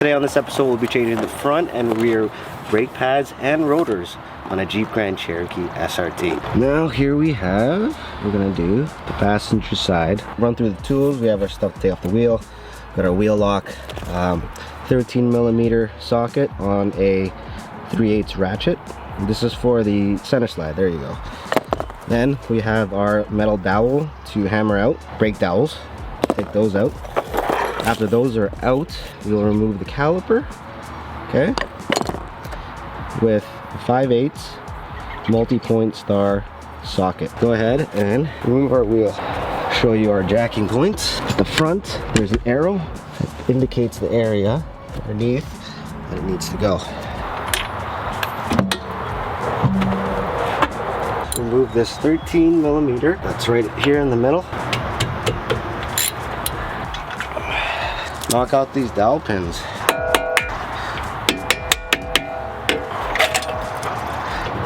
Today on this episode we'll be changing the front and rear brake pads and rotors on a Jeep Grand Cherokee SRT. Now here we have, we're gonna do the passenger side. Run through the tools. We have our stuff to take off the wheel. Got our wheel lock, 13mm socket on a 3/8 ratchet. This is for the center slide, there you go. Then we have our metal dowel to hammer out, brake dowels. Take those out. After those are out, we'll remove the caliper, okay, with a 5/8 multi-point star socket. Go ahead and remove our wheel. Show you our jacking points. At the front, there's an arrow that indicates the area underneath that it needs to go. Remove this 13mm that's right here in the middle. Knock out these dowel pins.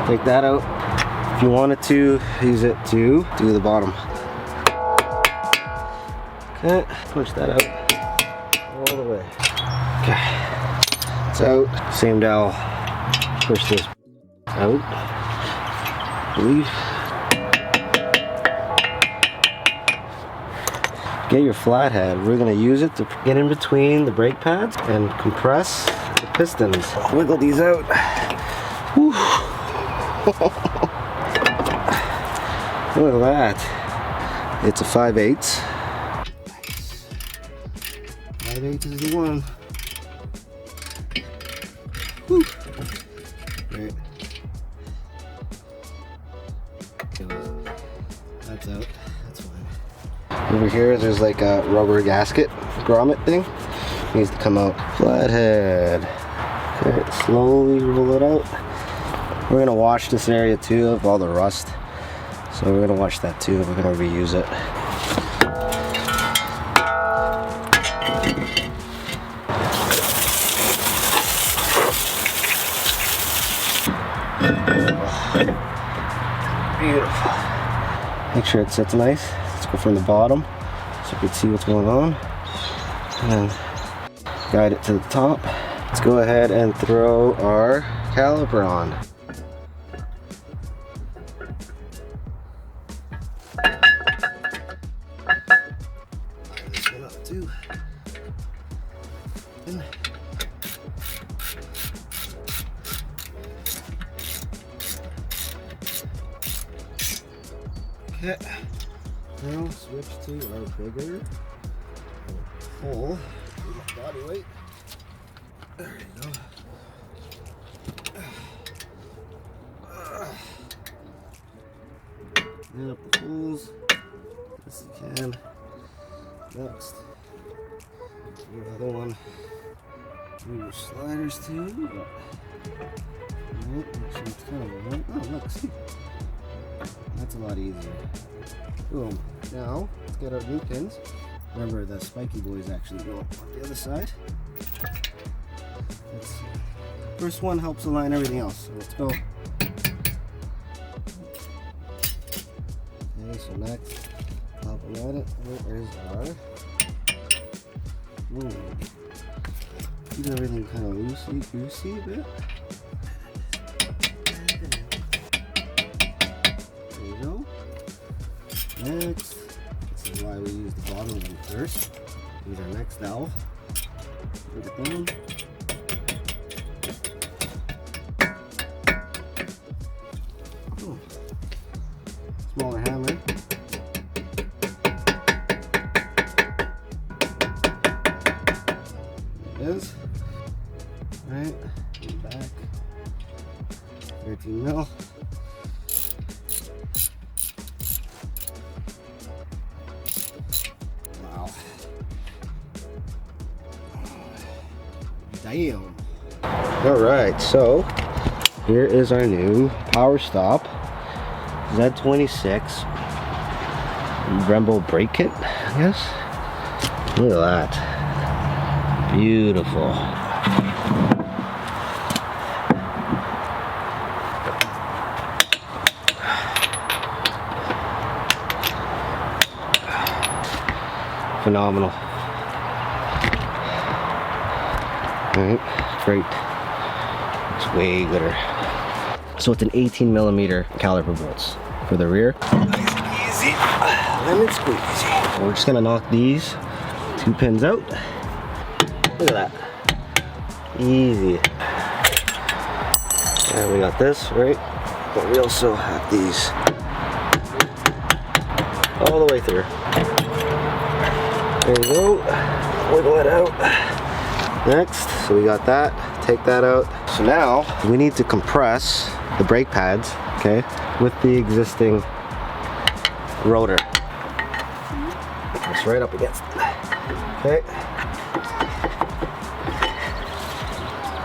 Take that out. If you wanted to use it to do the bottom. Okay, push that out all the way. Okay, it's out. Same dowel. Push this out. Leave. Get your flathead. We're going to use it to get in between the brake pads and compress the pistons. Wiggle these out. Whew. Look at that. It's a 5/8. 5/8 is the one. Whew. Right. That's out. That's fine. Over here, there's like a rubber gasket grommet thing. It needs to come out. Flathead. Okay, slowly roll it out. We're gonna wash this area too of all the rust. So we're gonna wash that too. We're gonna reuse it. Beautiful. Make sure it sits nice. Let's go from the bottom so you can see what's going on. And guide it to the top. Let's go ahead and throw our caliper on. Line this one up too. In. Okay, now switch to our bigger hole. Body weight. There you go. And up the holes. Yes, you can. Next, the other one. Do your sliders too. Right, make sure it's kind of right. Oh, look, see. That's a lot easier. Boom. Now, let's get our new pins. Remember, the spiky boys actually go up on the other side. First one helps align everything else. So let's go. Okay, so next, help align it. Where is our... Whoa. Keep everything kind of loosey-goosey a bit. Next, this is why we use the bottom one first. Use our next valve. Put it down. Oh. Smaller hammer. There it is. Right, back. 13 mil. Damn. Alright, so here is our new Power Stop Z26 Brembo brake kit, I guess. Look at that. Beautiful. Phenomenal. Alright, great. It's way gooder. So it's an 18mm caliper bolts for the rear. Nice and easy. Lemon squeezy. We're just gonna knock these 2 pins out. Look at that. Easy. And we got this, right? But we also have these all the way through. There you go. Wiggle it out. Next, so we got that. Take that out. So now we need to compress the brake pads, okay, with the existing rotor. It's right up against it. Okay.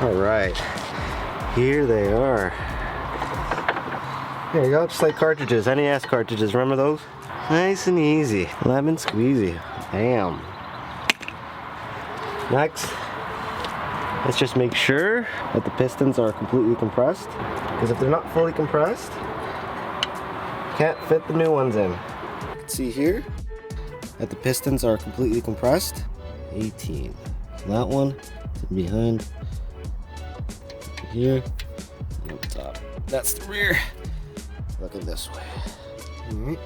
All right. Here they are. There you go, just like cartridges, NES cartridges, remember those? Nice and easy, lemon squeezy, bam. Next, let's just make sure that the pistons are completely compressed, because if they're not fully compressed, can't fit the new ones in. You can see here that the pistons are completely compressed, 18. So that one behind here, and up top. That's the rear. Looking this way. Alright.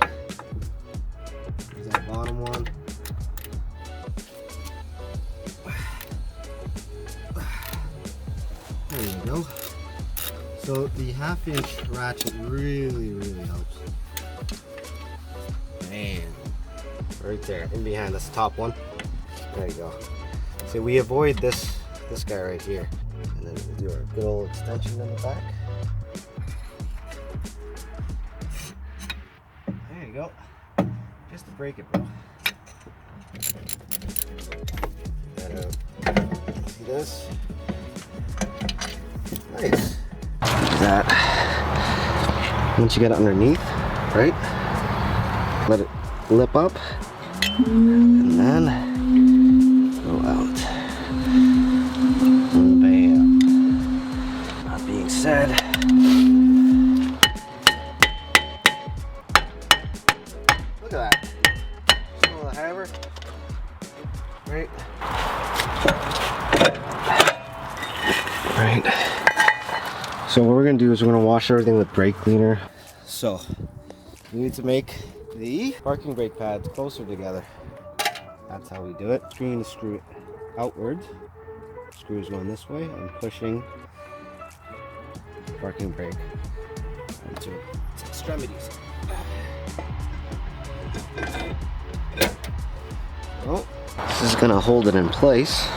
There's that bottom one. There you go. So the 1/2-inch ratchet really helps. Man. Right there, in behind, that's the top one. There you go. So we avoid this guy right here. And then we'll do our good old extension in the back. There you go. Just to break it, bro. Get that out. See this? Nice. That. Once you get it underneath, right? Let it lip up. And then go out. Bam. That being said, look at that. Just a little hammer. Right. Right. So what we're gonna do is we're gonna wash everything with brake cleaner. So we need to make the parking brake pads closer together. That's how we do it. Screwing the screw outwards. Screws going this way and pushing the parking brake into its extremities. Well, this is gonna hold it in place.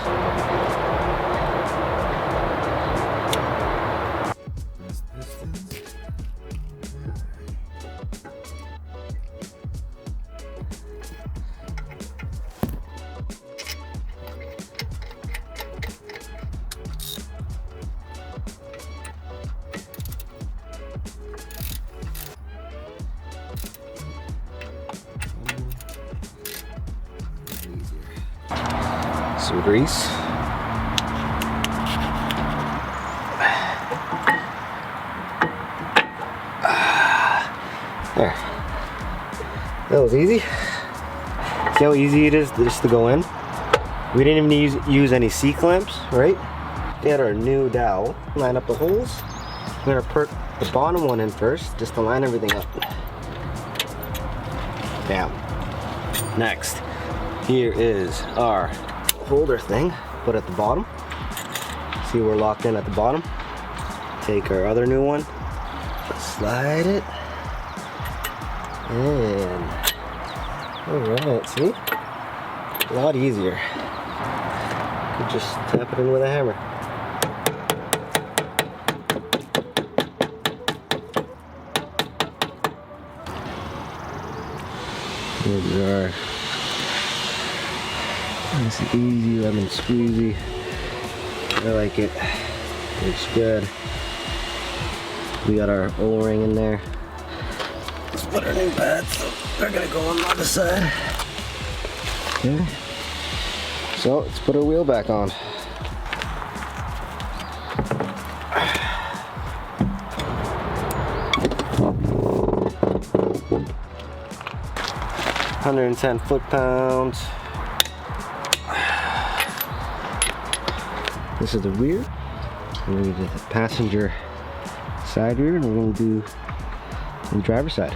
Some grease. There. That was easy. See how easy it is just to go in? We didn't even use any C-clamps, right? Get our new dowel. Line up the holes. We're gonna put the bottom one in first, just to line everything up. Bam. Next, here is our holder thing, put at the bottom. See, we're locked in at the bottom. Take our other new one, slide it, and alright, see? A lot easier. You could just tap it in with a hammer. Here's our nice and easy, lemon squeezy. I like it. Looks good. We got our O-ring in there. Let's put our new pads. So they're gonna go on the other side. Okay. So let's put our wheel back on. $110 foot-pounds. This is the rear. And we're gonna do the passenger side rear, and we're gonna do the driver's side.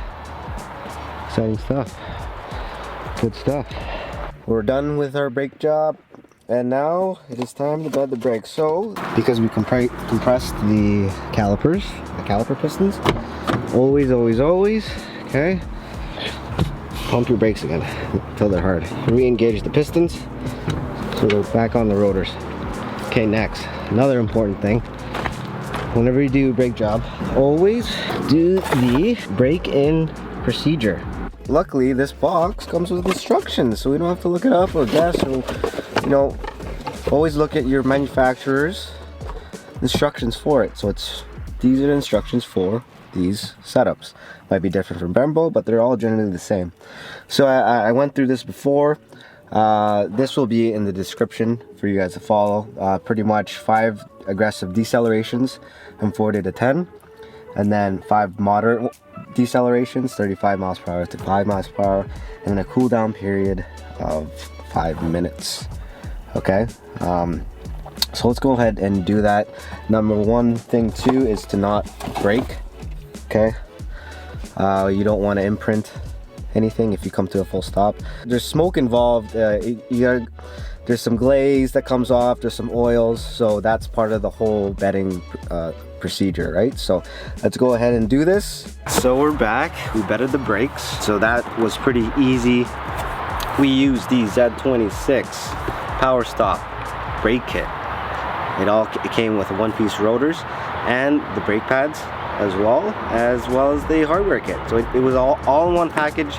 Exciting stuff. Good stuff. We're done with our brake job, and now it is time to bed the brakes. So, because we compressed the calipers, the caliper pistons, always, okay, pump your brakes again until they're hard. Re-engage the pistons so they're back on the rotors. Okay, next, another important thing. Whenever you do a brake job, always do the brake-in procedure. Luckily, this box comes with instructions, so we don't have to look it up or guess, or, you know, always look at your manufacturer's instructions for it. So these are the instructions for these setups. Might be different from Brembo, but they're all generally the same. So I went through this before. This will be in the description for you guys to follow. Pretty much 5 aggressive decelerations from 40 to 10, and then 5 moderate decelerations, 35 miles per hour to 5 miles per hour, and then a cool down period of 5 minutes. Okay, so let's go ahead and do that. Number one thing too is to not brake. Okay, you don't want to imprint anything if you come to a full stop. There's smoke involved. There's some glaze that comes off, there's some oils, so that's part of the whole bedding procedure, right? So let's go ahead and do this. So we're back, we bedded the brakes, so that was pretty easy. We used the Z26 Power Stop brake kit. It came with 1-piece rotors and the brake pads, as well as the hardware kit. So it was all in one package,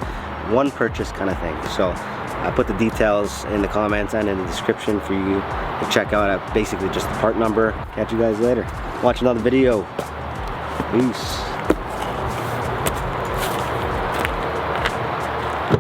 one purchase kind of thing. So I put the details in the comments and in the description for you to check out. Basically just the part number. Catch you guys later. Watch another video. Peace.